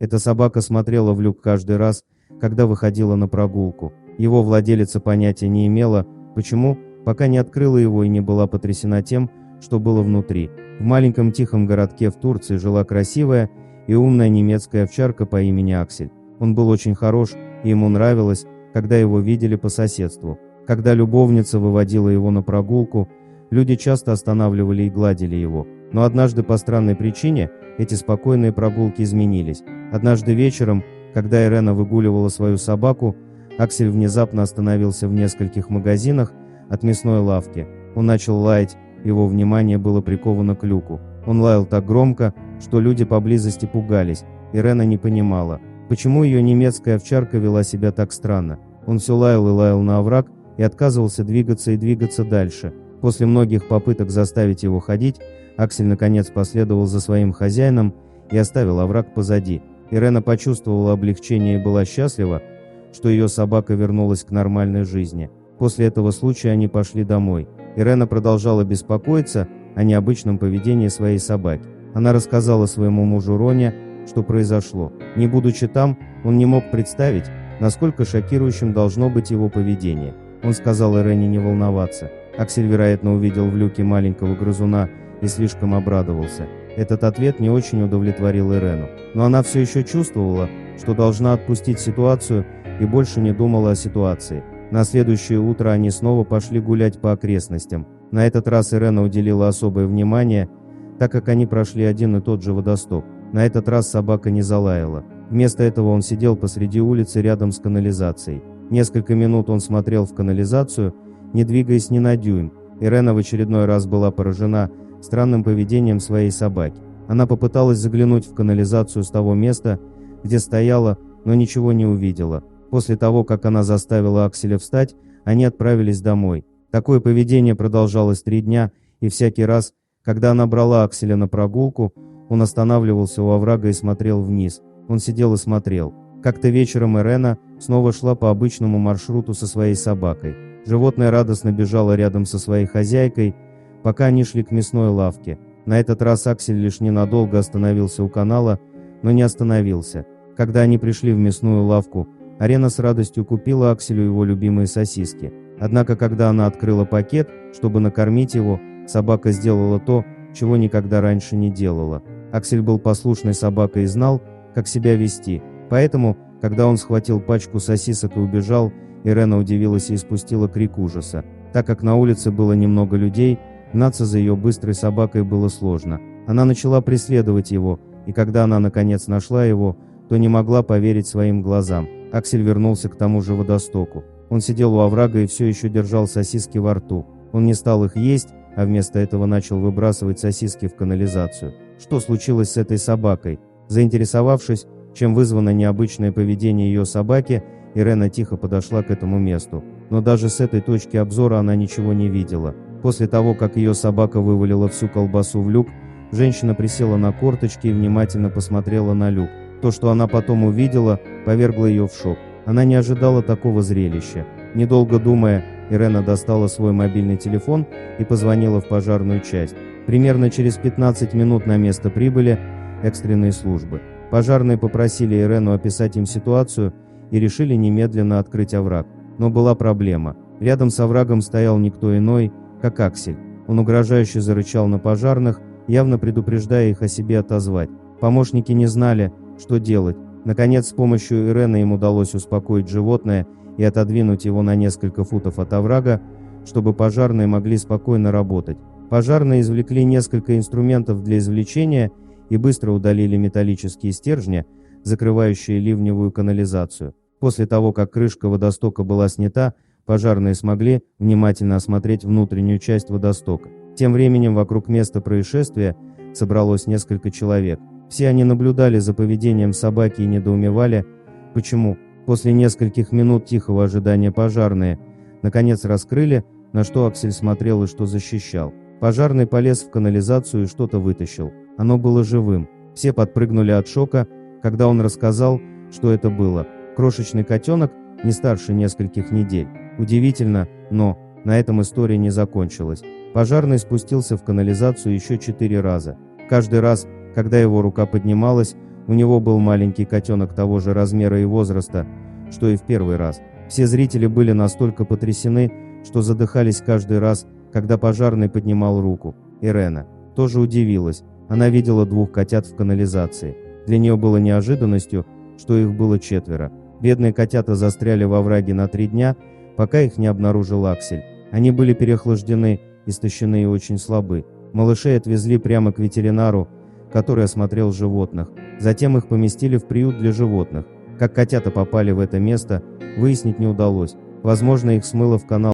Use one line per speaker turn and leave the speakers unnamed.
Эта собака смотрела в люк каждый раз, когда выходила на прогулку. Его владелица понятия не имела, почему, пока не открыла его и не была потрясена тем, что было внутри. В маленьком тихом городке в Турции жила красивая и умная немецкая овчарка по имени Аксель. Он был очень хорош, и ему нравилось, когда его видели по соседству. Когда любовница выводила его на прогулку, люди часто останавливали и гладили его. Но однажды по странной причине эти спокойные прогулки изменились. Однажды вечером, когда Ирена выгуливала свою собаку, Аксель внезапно остановился в нескольких магазинах от мясной лавки. Он начал лаять, его внимание было приковано к люку. Он лаял так громко, что люди поблизости пугались. Ирена не понимала, почему ее немецкая овчарка вела себя так странно. Он все лаял и лаял на овраг и отказывался двигаться и двигаться дальше. После многих попыток заставить его ходить, Аксель наконец последовал за своим хозяином и оставил овраг позади. Ирена почувствовала облегчение и была счастлива, что ее собака вернулась к нормальной жизни. После этого случая они пошли домой. Ирена продолжала беспокоиться о необычном поведении своей собаки. Она рассказала своему мужу Роне, что произошло. Не будучи там, он не мог представить, насколько шокирующим должно быть его поведение. Он сказал Ирене не волноваться. Аксель, вероятно, увидел в люке маленького грызуна и слишком обрадовался. Этот ответ не очень удовлетворил Ирену, но она все еще чувствовала, что должна отпустить ситуацию и больше не думала о ситуации. На следующее утро они снова пошли гулять по окрестностям. На этот раз Ирена уделила особое внимание, так как они прошли один и тот же водосток. На этот раз собака не залаяла. Вместо этого он сидел посреди улицы рядом с канализацией. Несколько минут он смотрел в канализацию, не двигаясь ни на дюйм. Ирена в очередной раз была поражена странным поведением своей собаки. Она попыталась заглянуть в канализацию с того места, где стояла, но ничего не увидела. После того, как она заставила Акселя встать, они отправились домой. Такое поведение продолжалось 3 дня, и всякий раз, когда она брала Акселя на прогулку, он останавливался у оврага и смотрел вниз. Он сидел и смотрел. Как-то вечером Ирена снова шла по обычному маршруту со своей собакой. Животное радостно бежало рядом со своей хозяйкой, пока они шли к мясной лавке. На этот раз Аксель лишь ненадолго остановился у канала, но не остановился. Когда они пришли в мясную лавку, Ирена с радостью купила Акселю его любимые сосиски. Однако, когда она открыла пакет, чтобы накормить его, собака сделала то, чего никогда раньше не делала. Аксель был послушной собакой и знал, как себя вести. Поэтому, когда он схватил пачку сосисок и убежал, Ирена удивилась и испустила крик ужаса. Так как на улице было немного людей, гнаться за ее быстрой собакой было сложно. Она начала преследовать его, и когда она наконец нашла его, то не могла поверить своим глазам. Аксель вернулся к тому же водостоку. Он сидел у оврага и все еще держал сосиски во рту. Он не стал их есть, а вместо этого начал выбрасывать сосиски в канализацию. Что случилось с этой собакой? Заинтересовавшись, чем вызвано необычное поведение ее собаки, Ирена тихо подошла к этому месту. Но даже с этой точки обзора она ничего не видела. После того, как ее собака вывалила всю колбасу в люк, женщина присела на корточки и внимательно посмотрела на люк. То, что она потом увидела, повергло ее в шок. Она не ожидала такого зрелища. Недолго думая, Ирена достала свой мобильный телефон и позвонила в пожарную часть. Примерно через 15 минут на место прибыли экстренные службы. Пожарные попросили Ирену описать им ситуацию и решили немедленно открыть овраг. Но была проблема. Рядом с оврагом стоял никто иной, как Аксель. Он угрожающе зарычал на пожарных, явно предупреждая их о себе отозвать. Помощники не знали, что делать. Наконец, с помощью Ирены им удалось успокоить животное и отодвинуть его на несколько футов от оврага, чтобы пожарные могли спокойно работать. Пожарные извлекли несколько инструментов для извлечения и быстро удалили металлические стержни, закрывающие ливневую канализацию. После того, как крышка водостока была снята, пожарные смогли внимательно осмотреть внутреннюю часть водостока. Тем временем вокруг места происшествия собралось несколько человек. Все они наблюдали за поведением собаки и недоумевали, почему. После нескольких минут тихого ожидания пожарные наконец раскрыли, на что Аксель смотрел и что защищал. Пожарный полез в канализацию и что-то вытащил. Оно было живым. Все подпрыгнули от шока, когда он рассказал, что это было. Крошечный котенок, не старше нескольких недель. Удивительно, но на этом история не закончилась. Пожарный спустился в канализацию еще 4 раза. Каждый раз, когда его рука поднималась, У него был маленький котенок того же размера и возраста, что и в первый раз. Все зрители были настолько потрясены, что задыхались каждый раз, когда пожарный поднимал руку. Ирена тоже удивилась. Она видела 2 котят в канализации. Для нее было неожиданностью, что их было 4. Бедные котята застряли во враге на 3 дня, пока их не обнаружил Аксель. Они были переохлаждены, истощены и очень слабы. Малышей отвезли прямо к ветеринару, который осмотрел животных. Затем их поместили в приют для животных. Как котята попали в это место, выяснить не удалось. Возможно, их смыло в канал.